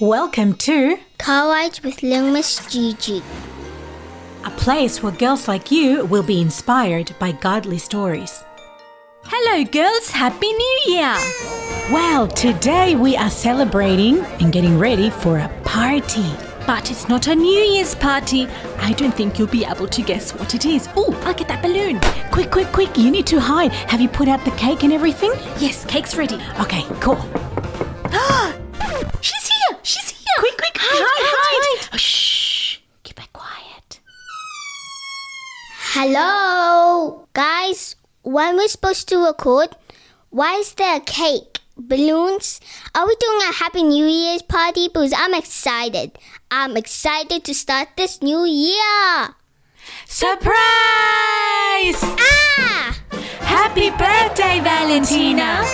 Welcome to Car Rides with Little Miss Gigi. a place where girls like you will be inspired by godly stories. Hello girls, Happy New Year! Well, today we are celebrating and getting ready for a party. But it's not a New Year's party. I don't think you'll be able to guess what it is. Oh, I'll get that balloon. Quick, you need to hide. Have you put out the cake and everything? Yes, cake's ready. Okay, cool. She's here! She's here! Quick, hide. Oh, shh, keep it quiet. Hello? Guys, when we're supposed to record, why is there a cake? Balloons? Are we doing a Happy New Year's party? Because I'm excited. I'm excited to start this new year. Surprise! Ah! Happy birthday, Valentina!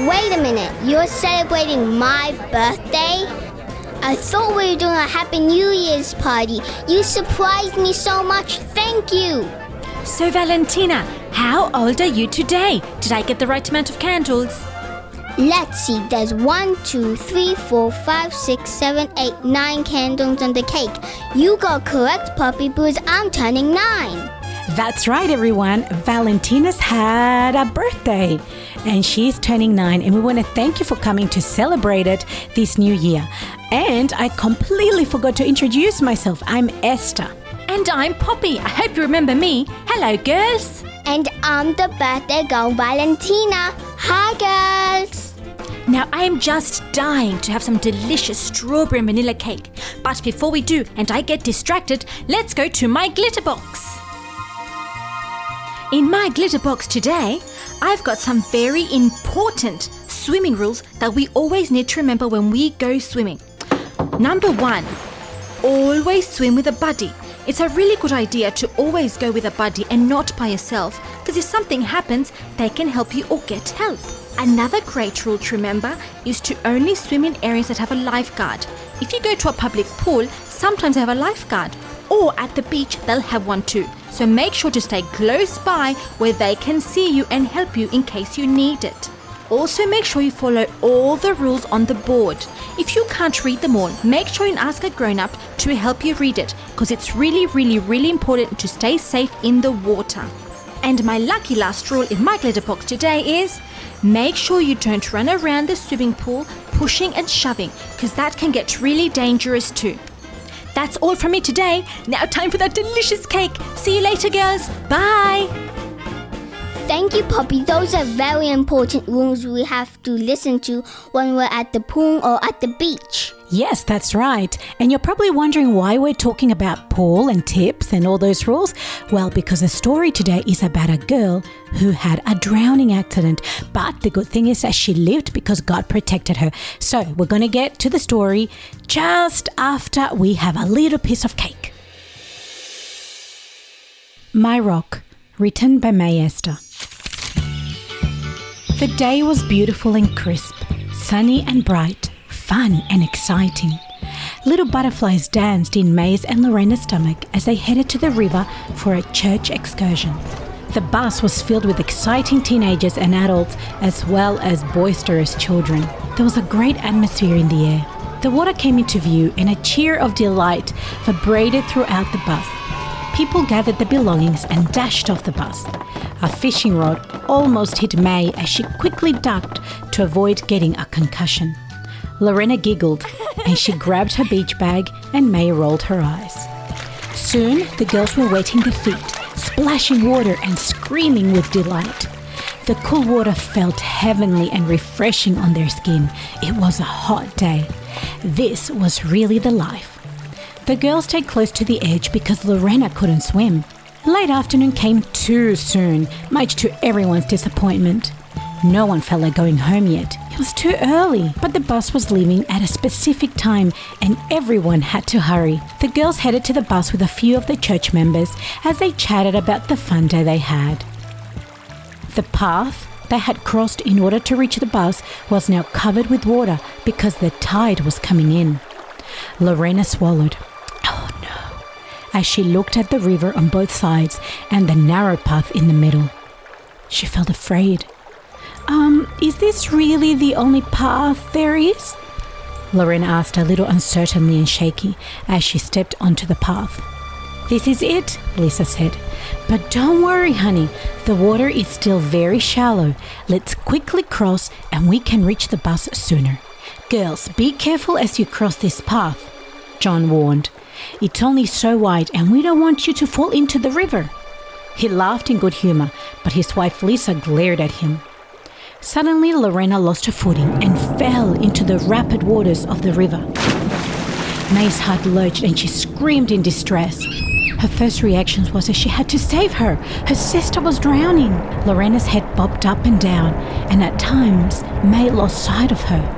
Wait a minute. You're celebrating my birthday? I thought we were doing a Happy New Year's party. You surprised me so much. Thank you. So Valentina, how old are you today? Did I get the right amount of candles? Let's see, there's 1, 2, 3, 4, 5, 6, 7, 8, 9 candles on the cake. You got correct, Puppy, because I'm turning 9. That's right, everyone. Valentina's had a birthday and she's turning 9, and we want to thank you for coming to celebrate it this new year. And I completely forgot to introduce myself. I'm Esther. And I'm Poppy. I hope you remember me. Hello girls! And I'm the birthday girl, Valentina. Hi, girls. Now I am just dying to have some delicious strawberry and vanilla cake. But before we do and I get distracted, let's go to my glitter box. In my glitter box today, I've got some very important swimming rules that we always need to remember when we go swimming. Number 1, always swim with a buddy. It's a really good idea to always go with a buddy and not by yourself, because if something happens, they can help you or get help. Another great rule to remember is to only swim in areas that have a lifeguard. If you go to a public pool, sometimes they have a lifeguard, or at the beach, they'll have one too. So make sure to stay close by where they can see you and help you in case you need it. Also make sure you follow all the rules on the board. If you can't read them all, make sure you ask a grown-up to help you read it, because it's really important to stay safe in the water. And my lucky last rule in my glitter box today is make sure you don't run around the swimming pool pushing and shoving, because that can get really dangerous too. That's all from me today. Now time for that delicious cake. See you later, girls. Bye. Thank you, Poppy. Those are very important rules we have to listen to when we're at the pool or at the beach. Yes, that's right. And you're probably wondering why we're talking about pool and tips and all those rules. Well, because the story today is about a girl who had a drowning accident. But the good thing is that she lived because God protected her. So we're going to get to the story just after we have a little piece of cake. My Rock, written by May Esther. The day was beautiful and crisp, sunny and bright, fun and exciting. Little butterflies danced in May's and Lorena's stomach as they headed to the river for a church excursion. The bus was filled with exciting teenagers and adults, as well as boisterous children. There was a great atmosphere in the air. The water came into view and a cheer of delight vibrated throughout the bus. People gathered their belongings and dashed off the bus. A fishing rod almost hit May as she quickly ducked to avoid getting a concussion. Lorena giggled and she grabbed her beach bag, and May rolled her eyes. Soon the girls were wetting their feet, splashing water and screaming with delight. The cool water felt heavenly and refreshing on their skin. It was a hot day. This was really the life. The girls stayed close to the edge because Lorena couldn't swim. Late afternoon came too soon, much to everyone's disappointment. No one felt like going home yet. It was too early, but the bus was leaving at a specific time and everyone had to hurry. The girls headed to the bus with a few of the church members as they chatted about the fun day they had. The path they had crossed in order to reach the bus was now covered with water because the tide was coming in. Lorena swallowed. Oh no, as she looked at the river on both sides and the narrow path in the middle. She felt afraid. Is this really the only path there is? Lorena asked a little uncertainly and shaky as she stepped onto the path. This is it, Lisa said. But don't worry, honey. The water is still very shallow. Let's quickly cross and we can reach the bus sooner. Girls, be careful as you cross this path, John warned. It's only so wide and we don't want you to fall into the river. He laughed in good humor, but his wife Lisa glared at him. Suddenly, Lorena lost her footing and fell into the rapid waters of the river. May's heart lurched and she screamed in distress. Her first reaction was that she had to save her. Her sister was drowning. Lorena's head bobbed up and down, and at times, May lost sight of her.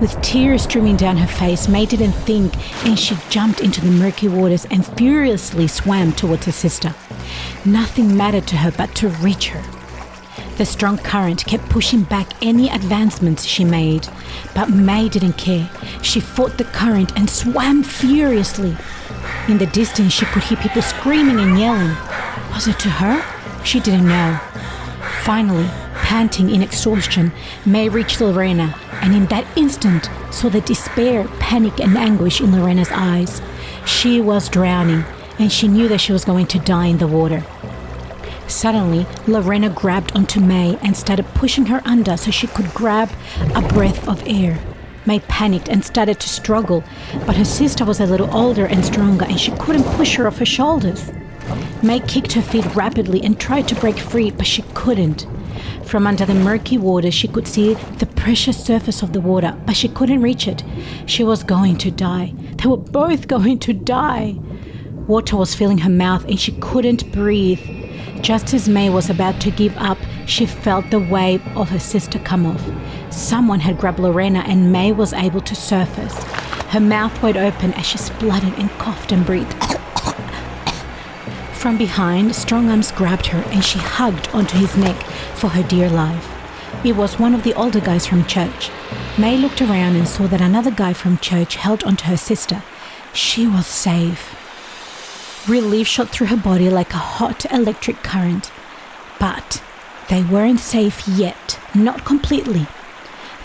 With tears streaming down her face, May didn't think, and she jumped into the murky waters and furiously swam towards her sister. Nothing mattered to her but to reach her. The strong current kept pushing back any advancements she made, but May didn't care. She fought the current and swam furiously. In the distance, she could hear people screaming and yelling. Was it to her? She didn't know. Finally, panting in exhaustion, May reached Lorena, and in that instant saw the despair, panic, and anguish in Lorena's eyes. She was drowning, and she knew that she was going to die in the water. Suddenly, Lorena grabbed onto May and started pushing her under so she could grab a breath of air. May panicked and started to struggle, but her sister was a little older and stronger and she couldn't push her off her shoulders. May kicked her feet rapidly and tried to break free, but she couldn't. From under the murky water, she could see the precious surface of the water, but she couldn't reach it. She was going to die. They were both going to die. Water was filling her mouth and she couldn't breathe. Just as May was about to give up, she felt the weight of her sister come off. Someone had grabbed Lorena and May was able to surface. Her mouth wide open as she spluttered and coughed and breathed. From behind, strong arms grabbed her and she hugged onto his neck for her dear life. It was one of the older guys from church. May looked around and saw that another guy from church held onto her sister. She was safe. Relief shot through her body like a hot electric current. But they weren't safe yet, not completely.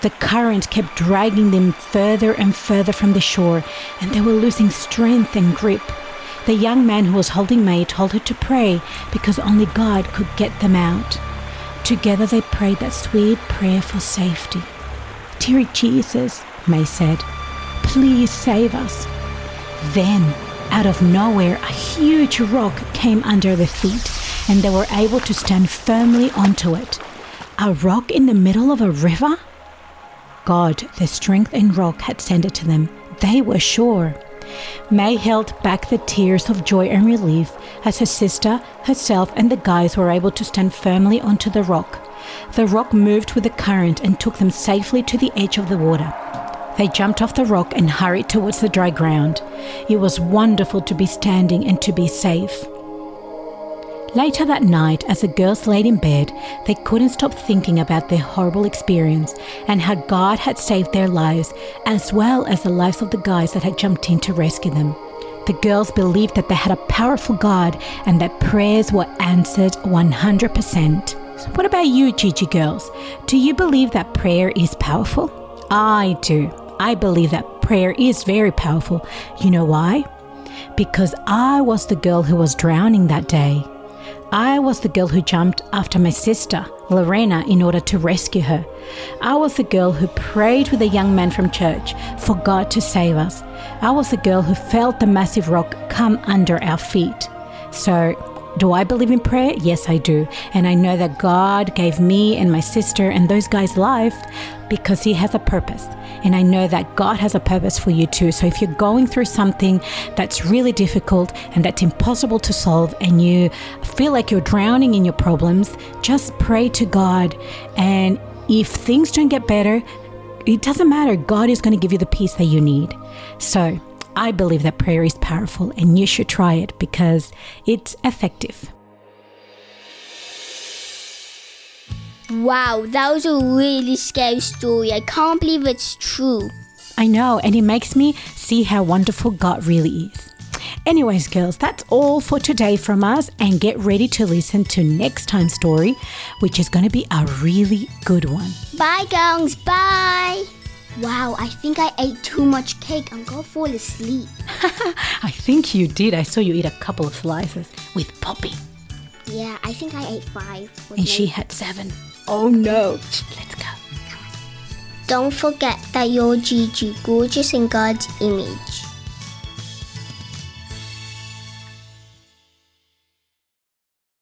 The current kept dragging them further and further from the shore, and they were losing strength and grip. The young man who was holding May told her to pray because only God could get them out. Together they prayed that sweet prayer for safety. "Dear Jesus," May said, "please save us." Then, out of nowhere, a huge rock came under their feet, and they were able to stand firmly onto it. A rock in the middle of a river? God, the strength and rock had sent it to them. They were sure. May held back the tears of joy and relief as her sister, herself, and the guys were able to stand firmly onto the rock. The rock moved with the current and took them safely to the edge of the water. They jumped off the rock and hurried towards the dry ground. It was wonderful to be standing and to be safe. Later that night, as the girls laid in bed, they couldn't stop thinking about their horrible experience and how God had saved their lives, as well as the lives of the guys that had jumped in to rescue them. The girls believed that they had a powerful God and that prayers were answered 100%. So what about you, Gigi girls? Do you believe that prayer is powerful? I do. I believe that prayer is very powerful. You know why? Because I was the girl who was drowning that day. I was the girl who jumped after my sister, Lorena, in order to rescue her. I was the girl who prayed with a young man from church for God to save us. I was the girl who felt the massive rock come under our feet. So, do I believe in prayer? Yes, I do. And I know that God gave me and my sister and those guys life because He has a purpose. And I know that God has a purpose for you too. So if you're going through something that's really difficult and that's impossible to solve and you feel like you're drowning in your problems, just pray to God. And if things don't get better, it doesn't matter. God is going to give you the peace that you need. So I believe that prayer is powerful and you should try it because it's effective. Wow, that was a really scary story. I can't believe it's true. I know, and it makes me see how wonderful God really is. Anyways, girls, that's all for today from us, and get ready to listen to next time's story, which is going to be a really good one. Bye, girls. Bye. Wow, I think I ate too much cake. I'm gonna fall asleep. I think you did. I saw you eat a couple of slices with Poppy. Yeah, I think I ate 5. And she had 7. Oh no. Let's go. Don't forget that you're Gigi, gorgeous in God's image.